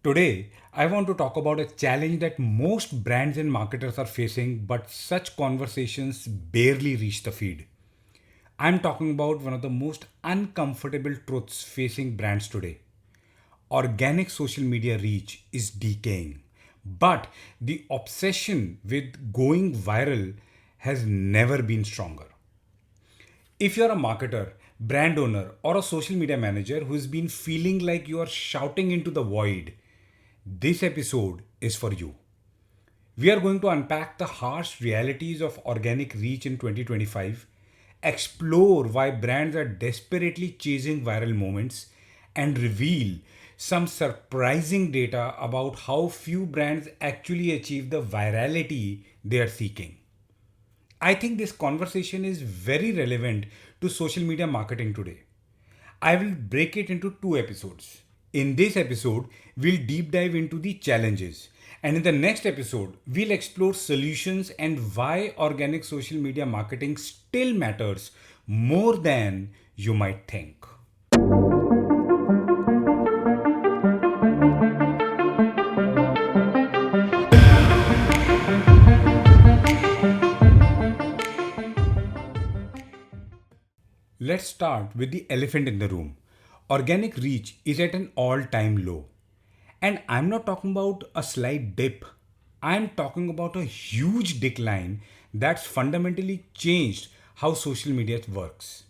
Today, I want to talk about a challenge that most brands and marketers are facing, but such conversations barely reach the feed. I'm talking about one of the most uncomfortable truths facing brands today. Organic social media reach is decaying, but the obsession with going viral has never been stronger. If you're a marketer, brand owner, or a social media manager who's been feeling like you are shouting into the void, this episode is for you. We are going to unpack the harsh realities of organic reach in 2025, explore why brands are desperately chasing viral moments, and reveal some surprising data about how few brands actually achieve the virality they are seeking. I think this conversation is very relevant to social media marketing today. I will break it into two episodes. In this episode, we'll deep dive into the challenges. And in the next episode, we'll explore solutions and why organic social media marketing still matters more than you might think. Let's start with the elephant in the room. Organic reach is at an all time low. And I'm not talking about a slight dip, I'm talking about a huge decline that's fundamentally changed how social media works.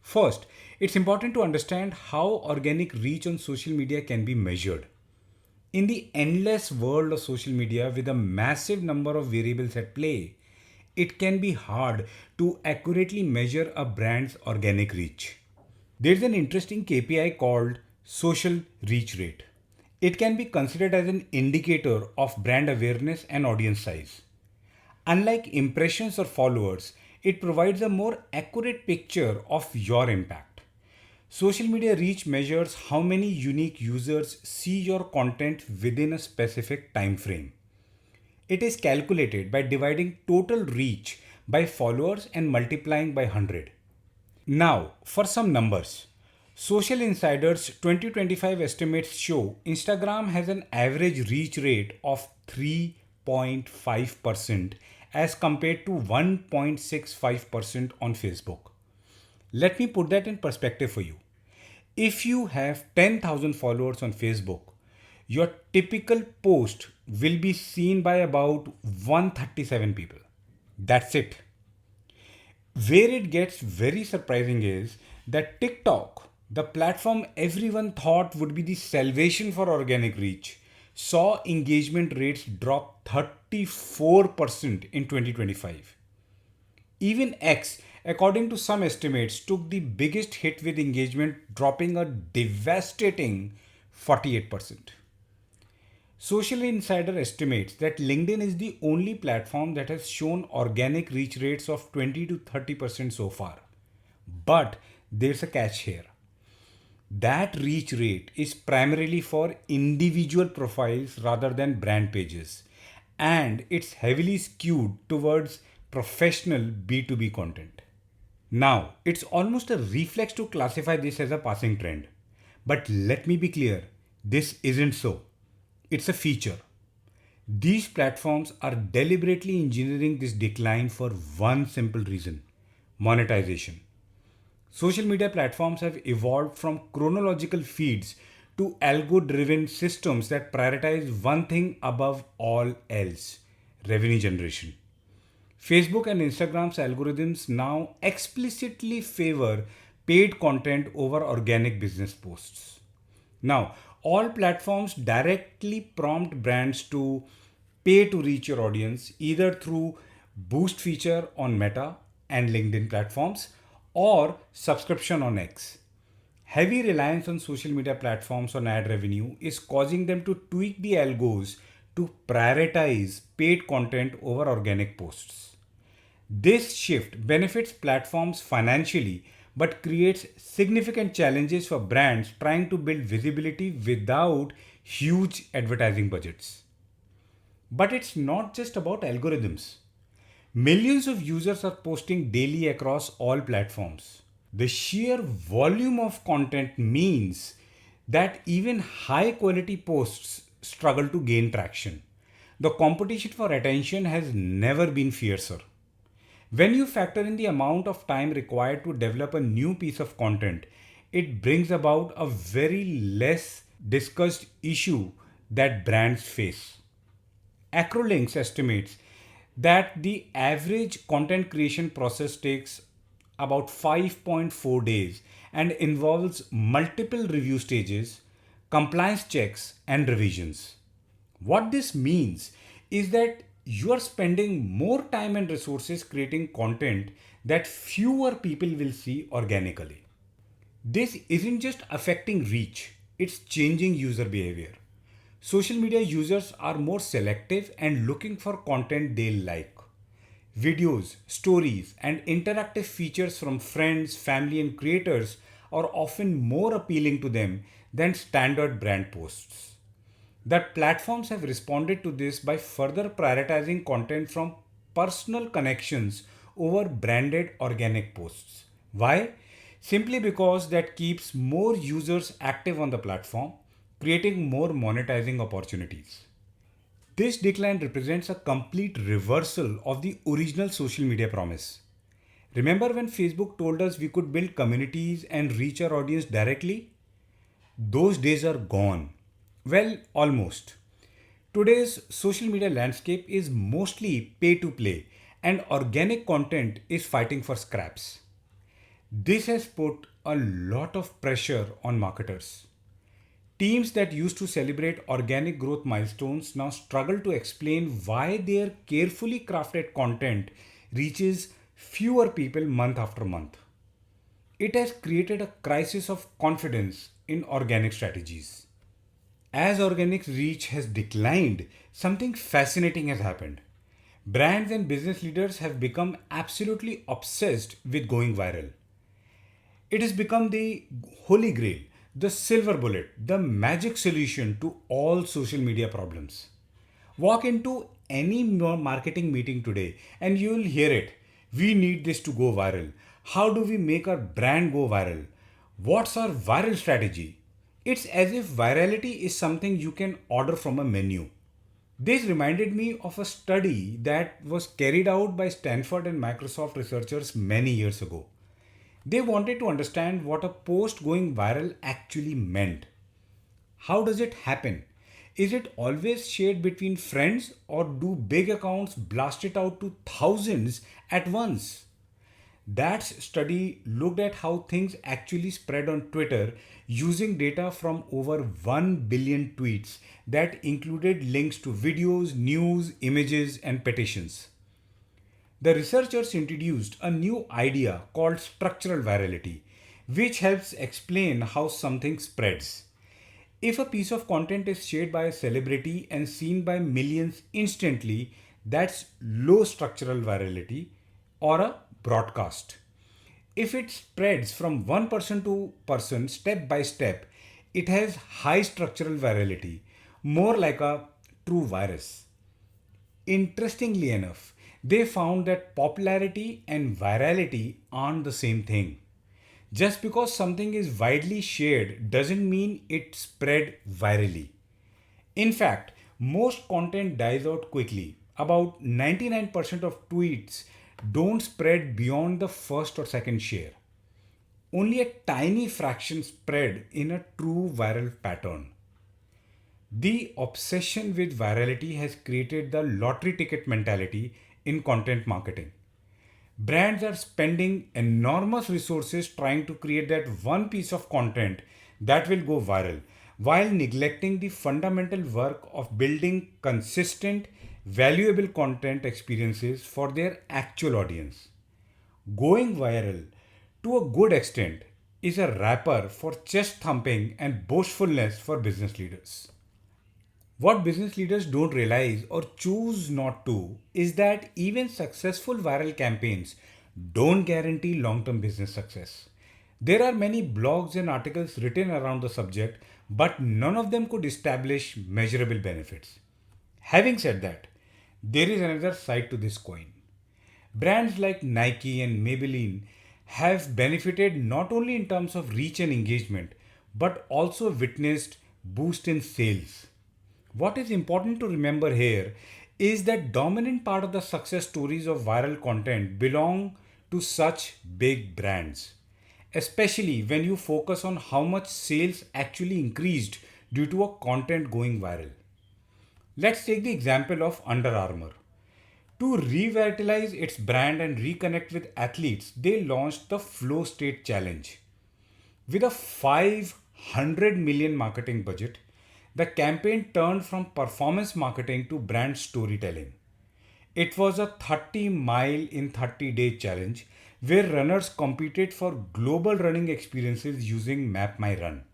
First, it's important to understand how organic reach on social media can be measured. In the endless world of social media with a massive number of variables at play, it can be hard to accurately measure a brand's organic reach. There's an interesting KPI called social reach rate. It can be considered as an indicator of brand awareness and audience size. Unlike impressions or followers, it provides a more accurate picture of your impact. Social media reach measures how many unique users see your content within a specific time frame. It is calculated by dividing total reach by followers and multiplying by 100. Now, for some numbers. Social Insider's 2025 estimates show Instagram has an average reach rate of 3.5% as compared to 1.65% on Facebook. Let me put that in perspective for you. If you have 10,000 followers on Facebook, your typical post will be seen by about 137 people. That's it. Where it gets very surprising is that TikTok, the platform everyone thought would be the salvation for organic reach, saw engagement rates drop 34% in 2025. Even X, according to some estimates, took the biggest hit with engagement dropping a devastating 48%. Social Insider estimates that LinkedIn is the only platform that has shown organic reach rates of 20 to 30% so far. But there's a catch here. That reach rate is primarily for individual profiles rather than brand pages, and it's heavily skewed towards professional B2B content. Now, it's almost a reflex to classify this as a passing trend. But let me be clear, this isn't so. It's a feature. These platforms are deliberately engineering this decline for one simple reason: monetization. Social media platforms have evolved from chronological feeds to algo driven systems that prioritize one thing above all else: revenue generation. Facebook and Instagram's algorithms now explicitly favor paid content over organic business posts. Now, all platforms directly prompt brands to pay to reach your audience either through boost feature on Meta and LinkedIn platforms or subscription on X. Heavy reliance on social media platforms on ad revenue is causing them to tweak the algos to prioritize paid content over organic posts. This shift benefits platforms financially but creates significant challenges for brands trying to build visibility without huge advertising budgets. But it's not just about algorithms. Millions of users are posting daily across all platforms. The sheer volume of content means that even high quality posts struggle to gain traction. The competition for attention has never been fiercer. When you factor in the amount of time required to develop a new piece of content, it brings about a very less discussed issue that brands face. Acrolinks estimates that the average content creation process takes about 5.4 days and involves multiple review stages, compliance checks, and revisions. What this means is that you are spending more time and resources creating content that fewer people will see organically. This isn't just affecting reach, it's changing user behavior. Social media users are more selective and looking for content they like. Videos, stories, and interactive features from friends, family, and creators are often more appealing to them than standard brand posts. That platforms have responded to this by further prioritizing content from personal connections over branded organic posts. Why? Simply because that keeps more users active on the platform, creating more monetizing opportunities. This decline represents a complete reversal of the original social media promise. Remember when Facebook told us we could build communities and reach our audience directly? Those days are gone. Well, almost. Today's social media landscape is mostly pay to play, and organic content is fighting for scraps. This has put a lot of pressure on marketers. Teams that used to celebrate organic growth milestones now struggle to explain why their carefully crafted content reaches fewer people month after month. It has created a crisis of confidence in organic strategies. As organic reach has declined, something fascinating has happened. Brands and business leaders have become absolutely obsessed with going viral. It has become the holy grail, the silver bullet, the magic solution to all social media problems. Walk into any marketing meeting today and you'll hear it. We need this to go viral. How do we make our brand go viral? What's our viral strategy? It's as if virality is something you can order from a menu. This reminded me of a study that was carried out by Stanford and Microsoft researchers many years ago. They wanted to understand what a post going viral actually meant. How does it happen? Is it always shared between friends or do big accounts blast it out to thousands at once? That study looked at how things actually spread on Twitter using data from over 1 billion tweets that included links to videos, news, images, and petitions. The researchers introduced a new idea called structural virality, which helps explain how something spreads. If a piece of content is shared by a celebrity and seen by millions instantly, that's low structural virality or a broadcast. If it spreads from one person to person step by step, it has high structural virality, more like a true virus. Interestingly enough, they found that popularity and virality aren't the same thing. Just because something is widely shared doesn't mean it spread virally. In fact, most content dies out quickly. About 99% of tweets don't spread beyond the first or second share. Only a tiny fraction spread in a true viral pattern. The obsession with virality has created the lottery ticket mentality in content marketing. Brands are spending enormous resources trying to create that one piece of content that will go viral while neglecting the fundamental work of building consistent, valuable content experiences for their actual audience. Going viral, to a good extent, is a wrapper for chest thumping and boastfulness for business leaders. What business leaders don't realize or choose not to is that even successful viral campaigns don't guarantee long term business success. There are many blogs and articles written around the subject, but none of them could establish measurable benefits. Having said that, there is another side to this coin. Brands like Nike and Maybelline have benefited not only in terms of reach and engagement, but also witnessed boost in sales. What is important to remember here is that dominant part of the success stories of viral content belong to such big brands, especially when you focus on how much sales actually increased due to a content going viral. Let's take the example of Under Armour. To revitalize its brand and reconnect with athletes, they launched the Flow State Challenge. With a 500 million marketing budget, the campaign turned from performance marketing to brand storytelling. It was a 30-mile in 30-day challenge where runners competed for global running experiences using Map My Run.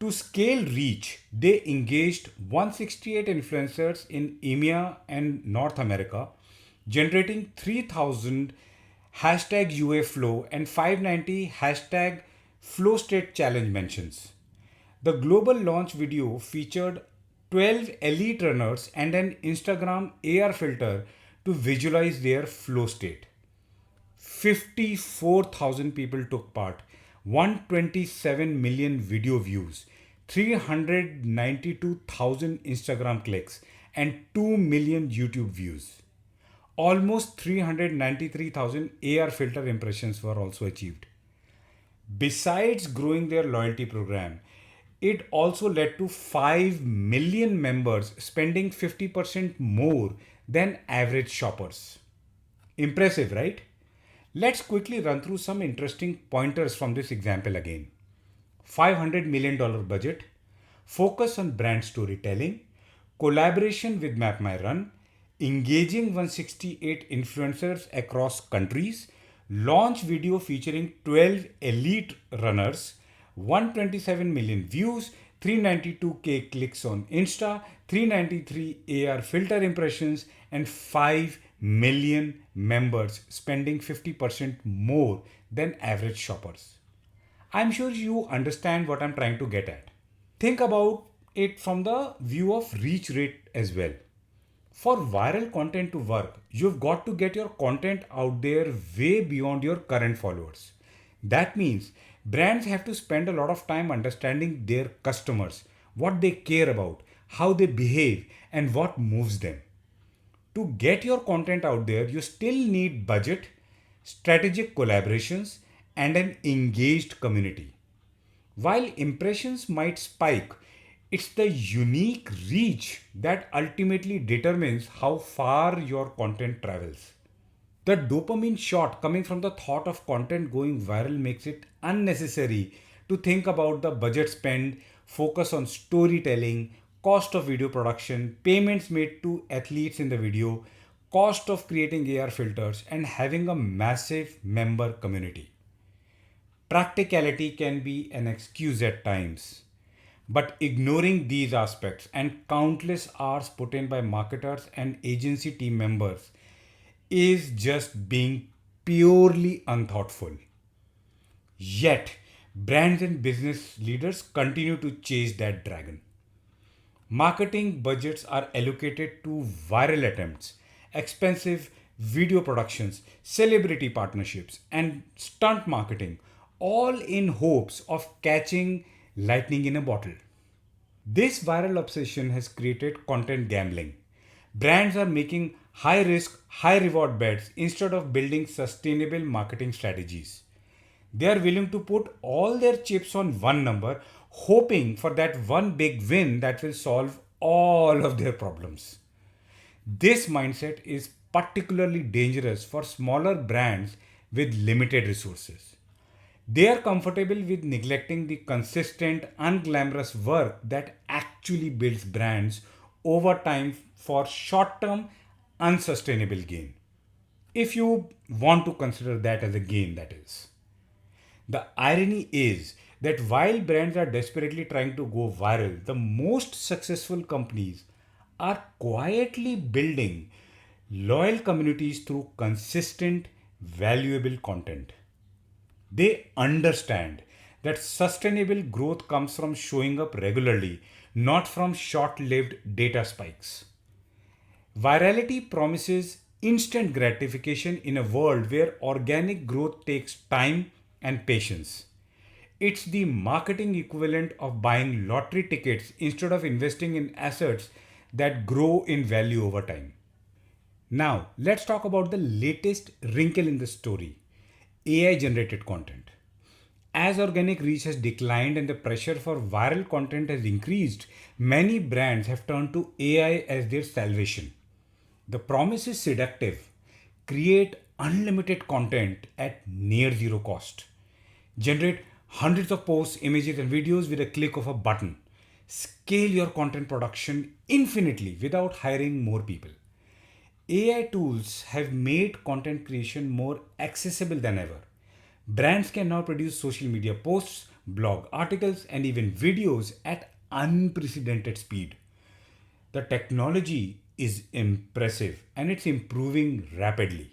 To scale reach, they engaged 168 influencers in EMEA and North America, generating 3,000 hashtag UAFlow and 590 hashtag Flow State Challenge mentions. The global launch video featured 12 elite runners and an Instagram AR filter to visualize their flow state. 54,000 people took part, 127 million video views, 392,000 Instagram clicks, and 2 million YouTube views. Almost 393,000 AR filter impressions were also achieved. Besides growing their loyalty program, it also led to 5 million members spending 50% more than average shoppers. Impressive, right? Let's quickly run through some interesting pointers from this example again. $500 million budget, focus on brand storytelling, collaboration with Map My Run, engaging 168 influencers across countries, launch video featuring 12 elite runners, 127 million views, 392k clicks on Insta, 393 AR filter impressions, and 5 million members spending 50% more than average shoppers. I'm sure you understand what I'm trying to get at. Think about it from the view of reach rate as well. For viral content to work, you've got to get your content out there way beyond your current followers. That means brands have to spend a lot of time understanding their customers, what they care about, how they behave, and what moves them. To get your content out there, you still need budget, strategic collaborations, and an engaged community. While impressions might spike, it's the unique reach that ultimately determines how far your content travels. The dopamine shot coming from the thought of content going viral makes it unnecessary to think about the budget spend, focus on storytelling, cost of video production, payments made to athletes in the video, cost of creating AR filters, and having a massive member community. Practicality can be an excuse at times, but ignoring these aspects and countless hours put in by marketers and agency team members is just being purely unthoughtful. Yet, brands and business leaders continue to chase that dragon. Marketing budgets are allocated to viral attempts, expensive video productions, celebrity partnerships, and stunt marketing, all in hopes of catching lightning in a bottle. This viral obsession has created content gambling. Brands are making high risk, high reward bets instead of building sustainable marketing strategies. They are willing to put all their chips on one number, hoping for that one big win that will solve all of their problems. This mindset is particularly dangerous for smaller brands with limited resources. They are comfortable with neglecting the consistent, unglamorous work that actually builds brands over time for short term, unsustainable gain. If you want to consider that as a gain, that is. The irony is that while brands are desperately trying to go viral, the most successful companies are quietly building loyal communities through consistent, valuable content. They understand that sustainable growth comes from showing up regularly, not from short lived data spikes. Virality promises instant gratification in a world where organic growth takes time and patience. It's the marketing equivalent of buying lottery tickets instead of investing in assets that grow in value over time. Now, let's talk about the latest wrinkle in the story: AI generated content. As organic reach has declined and the pressure for viral content has increased, many brands have turned to AI as their salvation. The promise is seductive: create unlimited content at near zero cost. Generate hundreds of posts, images, and videos with a click of a button. Scale your content production infinitely without hiring more people. AI tools have made content creation more accessible than ever. Brands can now produce social media posts, blog articles, and even videos at unprecedented speed. The technology is impressive and it's improving rapidly.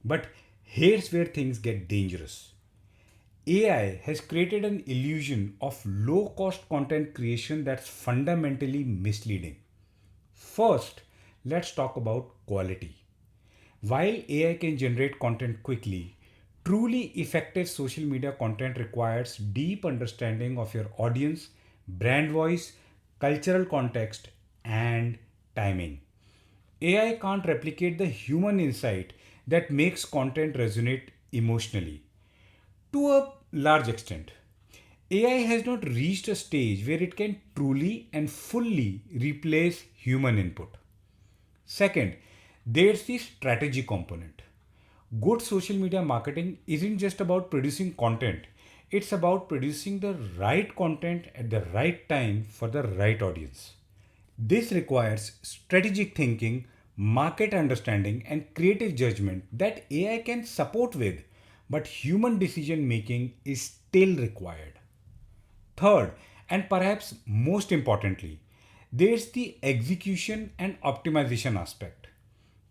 But here's where things get dangerous. AI has created an illusion of low cost content creation that's fundamentally misleading. First, let's talk about quality. While AI can generate content quickly, truly effective social media content requires deep understanding of your audience, brand voice, cultural context, and timing. AI can't replicate the human insight that makes content resonate emotionally. To a large extent, AI has not reached a stage where it can truly and fully replace human input. Second, there's the strategy component. Good social media marketing isn't just about producing content, it's about producing the right content at the right time for the right audience. This requires strategic thinking, market understanding, and creative judgment that AI can support with, but human decision making is still required. Third, and perhaps most importantly, there's the execution and optimization aspect.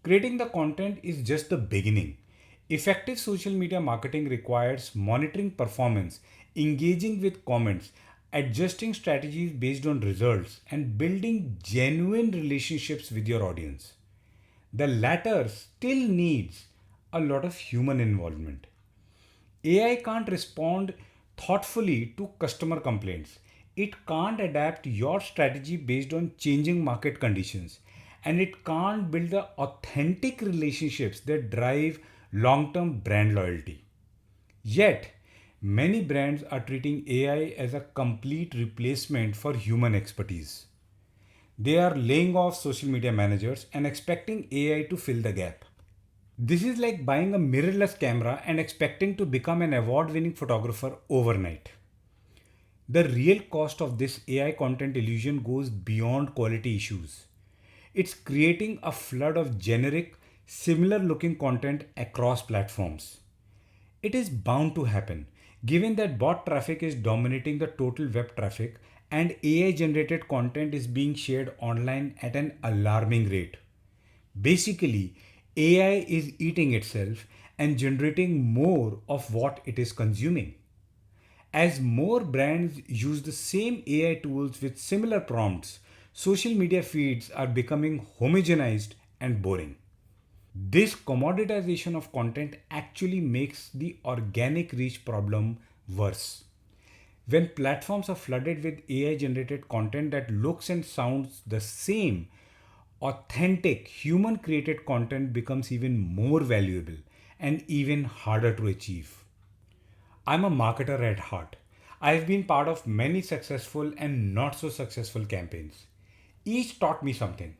Creating the content is just the beginning. Effective social media marketing requires monitoring performance, engaging with comments, adjusting strategies based on results, and building genuine relationships with your audience. The latter still needs a lot of human involvement. AI can't respond thoughtfully to customer complaints. It can't adapt your strategy based on changing market conditions. And it can't build the authentic relationships that drive long term brand loyalty. Yet, many brands are treating AI as a complete replacement for human expertise. They are laying off social media managers and expecting AI to fill the gap. This is like buying a mirrorless camera and expecting to become an award winning photographer overnight. The real cost of this AI content illusion goes beyond quality issues. It's creating a flood of generic, similar looking content across platforms. It is bound to happen, given that bot traffic is dominating the total web traffic and AI generated content is being shared online at an alarming rate. Basically, AI is eating itself and generating more of what it is consuming. As more brands use the same AI tools with similar prompts, social media feeds are becoming homogenized and boring. This commoditization of content actually makes the organic reach problem worse. When platforms are flooded with AI generated content that looks and sounds the same, authentic human created content becomes even more valuable and even harder to achieve. I'm a marketer at heart. I've been part of many successful and not so successful campaigns. Each taught me something.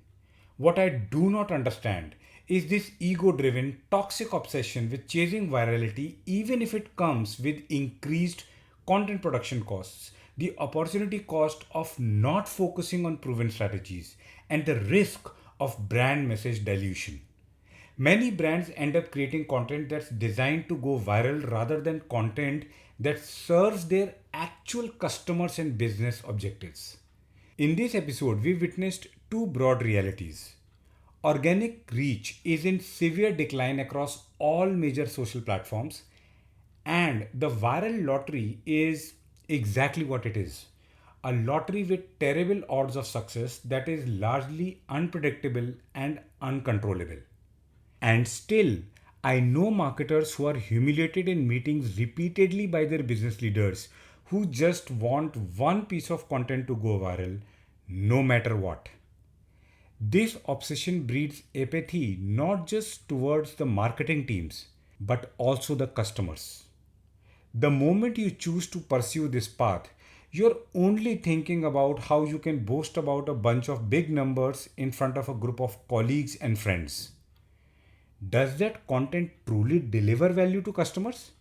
What I do not understand is this ego driven, toxic obsession with chasing virality, even if it comes with increased content production costs, the opportunity cost of not focusing on proven strategies, and the risk of brand message dilution. Many brands end up creating content that's designed to go viral rather than content that serves their actual customers and business objectives. In this episode, we witnessed two broad realities. Organic reach is in severe decline across all major social platforms, and the viral lottery is exactly what it is: a lottery with terrible odds of success that is largely unpredictable and uncontrollable. And still, I know marketers who are humiliated in meetings repeatedly by their business leaders who just want one piece of content to go viral no matter what. This obsession breeds apathy not just towards the marketing teams but also the customers. The moment you choose to pursue this path, you're only thinking about how you can boast about a bunch of big numbers in front of a group of colleagues and friends. Does that content truly deliver value to customers?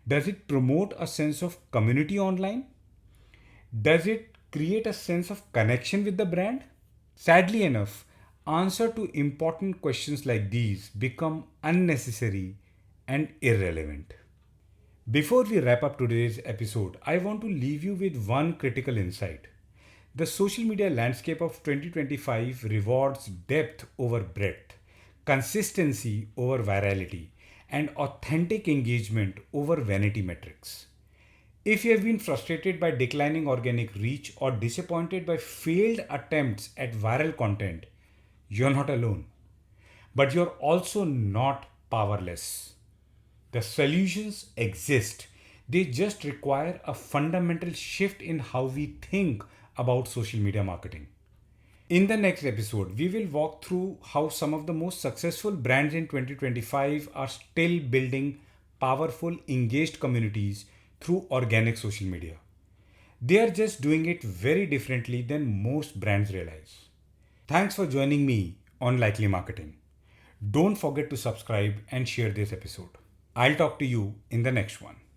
Does it promote a sense of community online? Does it create a sense of connection with the brand? Sadly enough, answer to important questions like these become unnecessary and irrelevant. Before we wrap up today's episode, I want to leave you with one critical insight. The social media landscape of 2025 rewards depth over breadth, consistency over virality, and authentic engagement over vanity metrics. If you have been frustrated by declining organic reach or disappointed by failed attempts at viral content, you're not alone. But you're also not powerless. The solutions exist. They just require a fundamental shift in how we think about social media marketing. In the next episode, we will walk through how some of the most successful brands in 2025 are still building powerful, engaged communities through organic social media. They are just doing it very differently than most brands realize. Thanks for joining me on Likely Marketing. Don't forget to subscribe and share this episode. I'll talk to you in the next one.